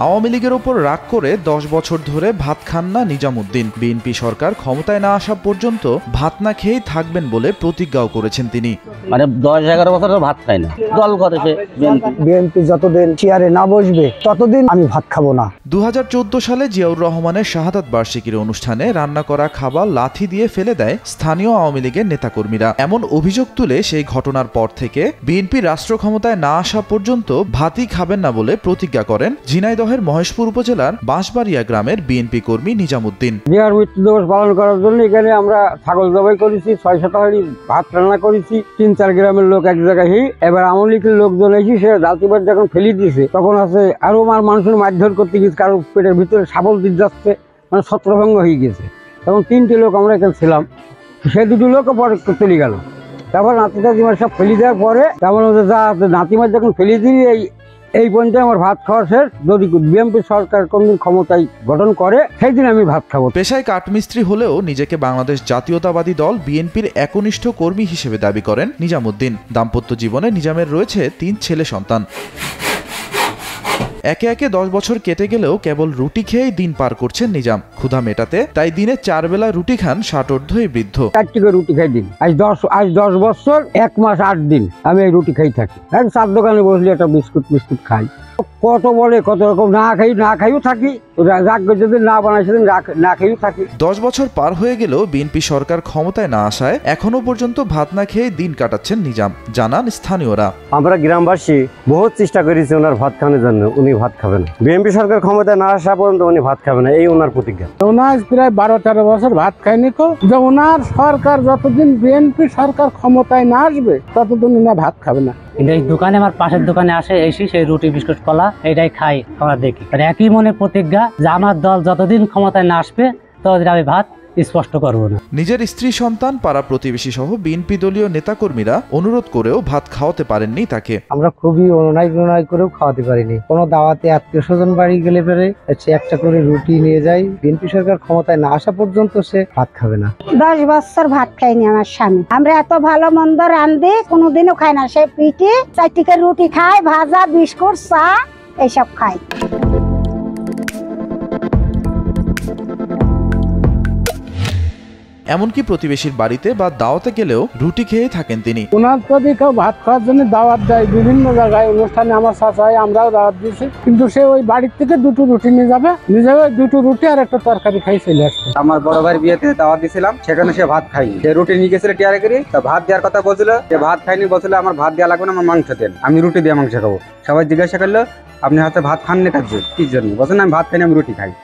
আওয়ামী লীগের ওপর রাগ করে 10 বছর ধরে ভাত খান না নিজামুদ্দিন। বিএনপি সরকার ক্ষমতায় না আসা পর্যন্ত ভাত না খেয়েই থাকবেন বলে প্রতিজ্ঞাও করেছেন তিনি। মানে 10-11 বছর ভাত খায় না, দল করে সে। বিএনপি যতদিন চেয়ারে না বসবে ততদিন আমি ভাত খাবো না। 2014 সালে জিয়াউর রহমানের শাহাদাত বার্ষিকীর অনুষ্ঠানে রান্না করা খাবার লাথি দিয়ে ফেলে দেয় স্থানীয় আওয়ামী লীগের নেতাকর্মীরা। এমন অভিযোগ তুলে সেই ঘটনার পর থেকে বিএনপি রাষ্ট্র ক্ষমতায় না আসা পর্যন্ত ভাতই খাবেন না বলে প্রতিজ্ঞা করেন ঝিনাইদহের মহেশপুর উপজেলার বাঁশবাড়িয়া গ্রামের বিএনপি কর্মী নিজামুদ্দিন। জিয়ার মৃত্যু দিবস পালন করার জন্য এখানে আমরা ছাগল জবাই করেছি, 600 হাঁড়ি ভাত রান্না করেছি। 3-4 গ্রামের লোক এক জায়গায়। এবার আওয়ামী লীগের লোকজন এসে সে জালতিবাদ যখন ফেলে দিয়েছে তখন আছে আরো মানুষের মারধর করতে গেছে, কারো পেটের ভিতরে শাবল দিয়ে যাচ্ছে, মানে ছত্রভঙ্গ হয়ে গেছে। তখন 3টে লোক আমরা এখানে ছিলাম, সে 2টো লোকও পরে চলে গেল। তারপর নাতিমার সব ফেলে দেওয়ার পরে তেমন যা নাতিমার যখন ফেলে দিয়ে এই পর্যন্ত আমার ভাত খাওয়া শেষ। যদি বিএনপি সরকার কোনদিন ক্ষমতায় গঠন করে সেই দিন আমি ভাত খাবো। পেশায় কাঠমিস্ত্রি হলেও নিজেকে বাংলাদেশ জাতীয়তাবাদী দল বিএনপির একনিষ্ঠ কর্মী হিসেবে দাবি করেন নিজামুদ্দিন। দাম্পত্য জীবনে নিজামের রয়েছে 3 ছেলে সন্তান। একে একে 10 বছর কেটে গেলেও কেবল রুটি খেয়েই দিন পার করছেন নিজাম। ক্ষুধা মেটাতে তাই দিনে 4 বেলা রুটি খান ষাটোর্ধ্ব এই বৃদ্ধ। 4টি করে রুটি খাই দিন। আজ 10 বছর 1 মাস 8 দিন আমি এই রুটি খাই থাকি। চার দোকানে বসলে একটা বিস্কুট খাই। কত বলে কত রকম না খাইও থাকি, যদি না বানাই সেদিন না খাইও থাকি। 10 বছর পার হয়ে গেলেও বিএনপি সরকার ক্ষমতায় না আসায় এখনো পর্যন্ত ভাত না খেয়ে দিন কাটাচ্ছেন নিজাম, জানান স্থানীয়রা। আমরা গ্রামবাসী বহুত চেষ্টা করেছি ওনার ভাত খাওয়ানোর জন্য, উনি ভাত খাবেন না। বিএনপি সরকার ক্ষমতায় না আসা পর্যন্ত উনি ভাত খাবেন না, এই ওনার প্রতিজ্ঞা। ওনার প্রায় 12-13 বছর ভাত খায়নি তো, যে ওনার সরকার যতদিন বিএনপি সরকার ক্ষমতায় না আসবে ততদিন উনি ভাত খাবে না। এই দোকানে আমার পাশের দোকানে আসে, এসে সেই রুটি বিস্কুট কলা এটাই খাই, আমরা দেখি। একই মনে প্রতিজ্ঞা যে আমার দল যতদিন ক্ষমতায় না আসবে ততদিন আমি ভাত স্পষ্ট করব না। নিজের স্ত্রী সন্তান পাড়া প্রতিবেশী সহ বিএনপি দলীয় নেতাকর্মীরা অনুরোধ করেও ভাত খাওয়াতে পারেননি তাকে। আমরা খুবই অনুনয় করেও খাওয়াতে পারিনি। কোনো দাওয়াতে আত্মীয় স্বজন বাড়ি গেলে পরে সে একটা করে রুটি নিয়ে যায়। বিএনপি সরকার ক্ষমতায় না আসা পর্যন্ত সে ভাত খাবে না। 10 বছর ভাত খাইনি আমার স্বামী। আমরা এত ভালো মন্দ রান্ধি কোনোদিনও খাই না। সে পিঠে 4টি করে রুটি খায়, ভাজা, বিস্কুট, চা এইসব খায়। এমনকি প্রতিবেশীর বাড়িতে বা দাওয়াতে গেলেও রুটি খেয়ে থাকেন তিনি। ওনার যদি কেউ ভাত খাওয়ার জন্য দাওয়াত দেয় বিভিন্ন জায়গায় অনুষ্ঠানে, আমার চাচাই আমরাও দাওয়াত দিয়েছি, কিন্তু সে ওই বাড়ির থেকে 2টো রুটি নিয়ে যাবে, 2টো রুটি আর একটা তরকারি খাই চলে আসবে। আমার বড় ভাইয়ের বিয়েতে দাওয়াত দিয়েছিলাম, সেখানে সে ভাত খায়নি। সে রুটি নিয়ে গেছিল টিয়ারে করে, তা ভাত দেওয়ার কথা বলছিল, সে ভাত খায়নি, বলছিল আমার ভাত দেওয়া লাগবে না, আমার মাংস দেন, আমি রুটি দিয়ে মাংস খাবো। সবাই জিজ্ঞাসা করলো আপনি হাতে ভাত খান না কাজ কি জন্য? বলছেন আমি ভাত খাইনি, আমি রুটি খাই।